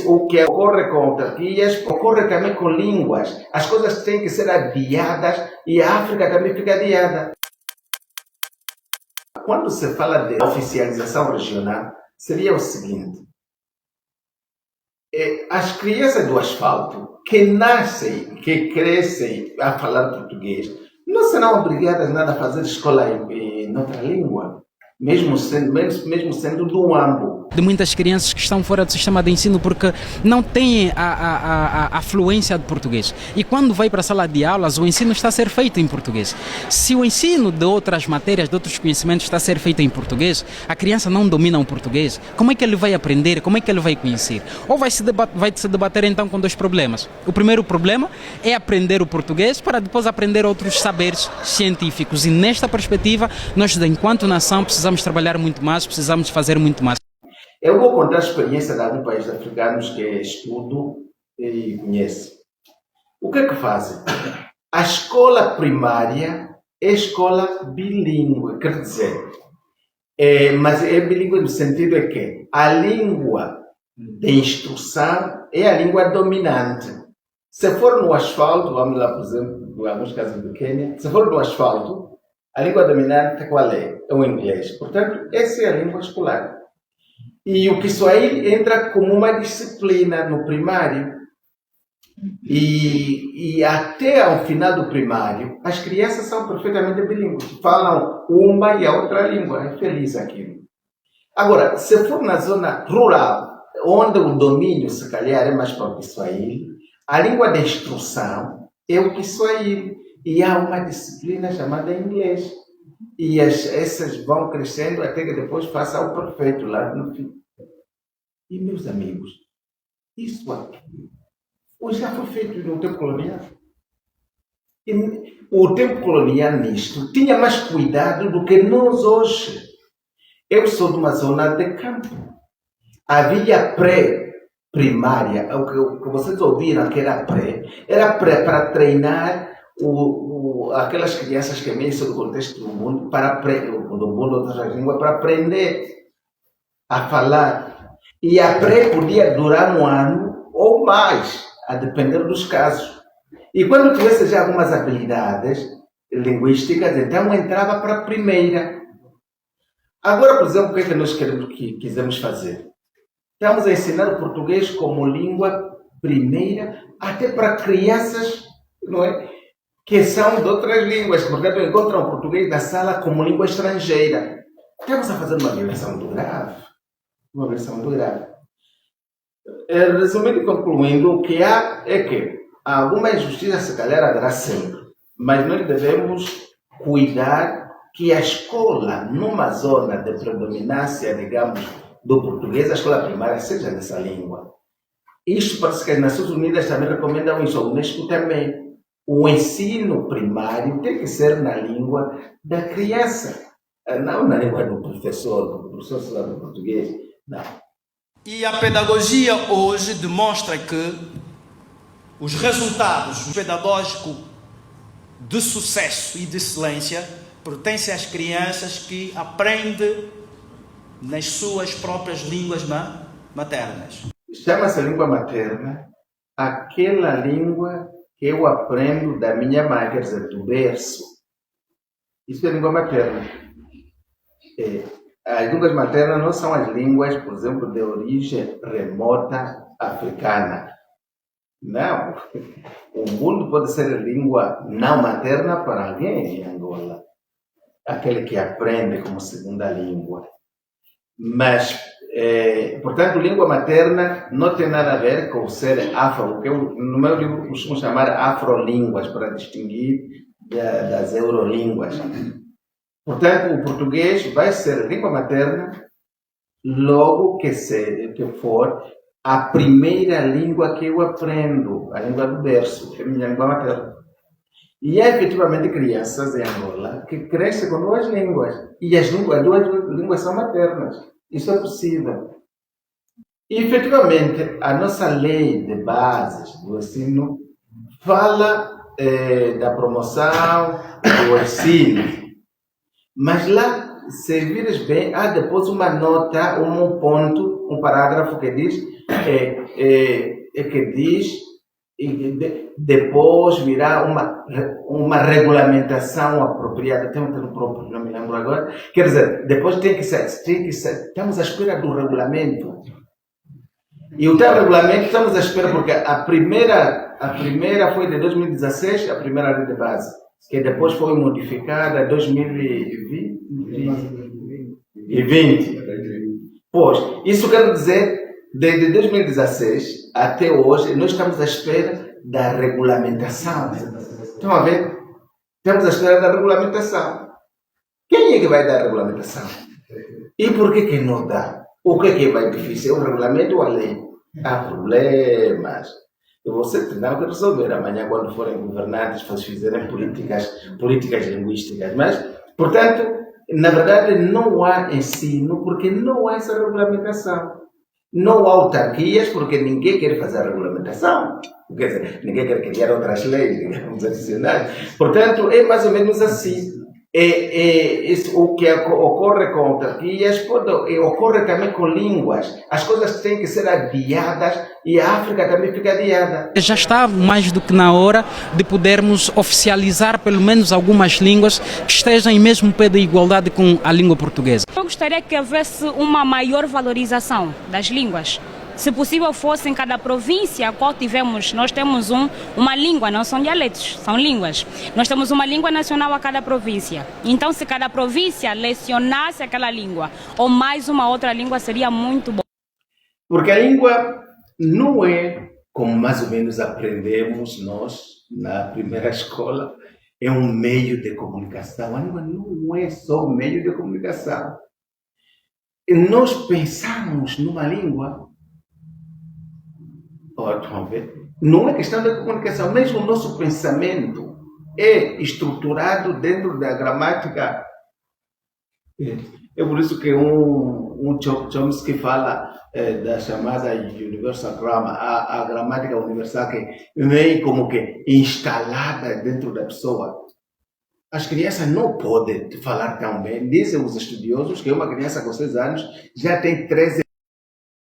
o que ocorre com autarquias ocorre também com línguas. As coisas têm que ser adiadas e a África também fica adiada. Quando se fala de oficialização regional, seria o seguinte: as crianças do asfalto que nascem, que crescem a falar português, não serão obrigadas nada a fazer escola em outra língua, mesmo sendo do Ambo. De muitas crianças que estão fora do sistema de ensino porque não têm a fluência de português. E quando vai para a sala de aulas, o ensino está a ser feito em português. Se o ensino de outras matérias, de outros conhecimentos está a ser feito em português, a criança não domina o português, como é que ele vai aprender? Como é que ele vai conhecer? Ou vai se debater então com dois problemas. O primeiro problema é aprender o português para depois aprender outros saberes científicos. E nesta perspectiva, nós, enquanto nação, precisamos trabalhar muito mais, precisamos fazer muito mais. Eu vou contar a experiência de alguns países africanos que estudo e conheço. O que é que fazem? A escola primária é escola bilíngue, quer dizer, mas é bilíngue no sentido de que a língua de instrução é a língua dominante. Se for no asfalto, vamos lá, por exemplo, em alguns casos do Quênia, se for no asfalto, a língua dominante qual é? É o inglês. Portanto, essa é a língua escolar. E o Kiswahili entra como uma disciplina no primário. E até ao final do primário, as crianças são perfeitamente bilíngues. Falam uma e a outra língua. É feliz aquilo. Agora, se for na zona rural, onde o domínio, se calhar, é mais para o Kiswahili, a língua de instrução é o Kiswahili. E há uma disciplina chamada inglês. E essas vão crescendo até que depois faça o perfeito lá no fim. E, meus amigos, isso aqui já foi feito no tempo colonial. E o tempo colonial nisto tinha mais cuidado do que nós hoje. Eu sou de uma zona de campo. Havia pré-primária, o que vocês ouviram que era pré para treinar aquelas crianças que vêm do contexto do mundo, do mundo de outras línguas, para aprender a falar. E a pré podia durar 1 ano ou mais, a depender dos casos. E quando tivesse já algumas habilidades linguísticas, então entrava para a primeira. Agora, por exemplo, o que é que nós quisemos fazer? Estamos a ensinar o português como língua primeira, até para crianças, não é? Que são de outras línguas, que, portanto, encontram o português na sala como língua estrangeira. Estamos a fazer uma violação muito grave. Uma violação muito grave. Resumindo e concluindo, o que há é que alguma injustiça se calhar haverá sempre, mas nós devemos cuidar que a escola, numa zona de predominância, digamos, do português, a escola primária seja nessa língua. Isto parece que as Nações Unidas também recomendam isso, a Unesco também. O ensino primário tem que ser na língua da criança, não na língua do professor do português, não. E a pedagogia hoje demonstra que os resultados pedagógicos de sucesso e de excelência pertencem às crianças que aprendem nas suas próprias línguas maternas. Chama-se língua materna aquela língua que eu aprendo da minha mãe, quer dizer, do berço. Isso é língua materna. As línguas maternas não são as línguas, por exemplo, de origem remota africana. Não. O mundo pode ser língua não materna para alguém em Angola. Aquele que aprende como segunda língua. Mas, portanto, língua materna não tem nada a ver com ser afro, que eu, no meu livro, costumo chamar afrolínguas, para distinguir das eurolínguas. Portanto, o português vai ser língua materna logo que for a primeira língua que eu aprendo, a língua do berço, que é a minha língua materna. E há efetivamente crianças em Angola que crescem com 2 línguas, e as duas línguas são maternas. Isso é possível. E efetivamente, a nossa lei de bases do ensino fala da promoção do ensino. Mas lá, se vires bem, há depois uma nota, um ponto, um parágrafo que diz é que diz, depois virá uma regulamentação apropriada, tem um termo próprio, não me lembro agora, quer dizer, depois tem que ser, estamos à espera do regulamento. E o tal regulamento estamos à espera porque a primeira foi de 2016, a primeira lei de base, que depois foi modificada em 2020. Pois, isso quer dizer, desde 2016 até hoje, nós estamos à espera da regulamentação. Estão a ver? Estamos à espera da regulamentação. Quem é que vai dar a regulamentação? E por que não dá? O que é mais difícil? É o regulamento ou a lei? Há problemas. E você terá que resolver amanhã quando forem governantes, fizerem políticas linguísticas. Mas, portanto, na verdade, não há ensino porque não há essa regulamentação. Não há autarquias porque ninguém quer fazer a regulamentação. Quer dizer, ninguém quer criar outras leis, digamos, adicionais. Portanto, é mais ou menos assim. Isso, o que ocorre com autarquias ocorre também com línguas. As coisas têm que ser adiadas e a África também fica adiada. Já está mais do que na hora de podermos oficializar pelo menos algumas línguas que estejam em mesmo pé de igualdade com a língua portuguesa. Eu gostaria que houvesse uma maior valorização das línguas. Se possível fosse em cada província, nós temos uma língua, não são dialetos, são línguas. Nós temos uma língua nacional a cada província. Então, se cada província lecionasse aquela língua, ou mais uma outra língua, seria muito bom. Porque a língua não é como mais ou menos aprendemos nós na primeira escola, é um meio de comunicação. A língua não é só um meio de comunicação. E nós pensamos numa língua. Não é questão de comunicação, mesmo o nosso pensamento é estruturado dentro da gramática. É por isso que um Chomsky fala da chamada Universal Grammar, a gramática universal que vem como que instalada dentro da pessoa. As crianças não podem falar tão bem. Dizem os estudiosos que uma criança com 6 anos já tem 13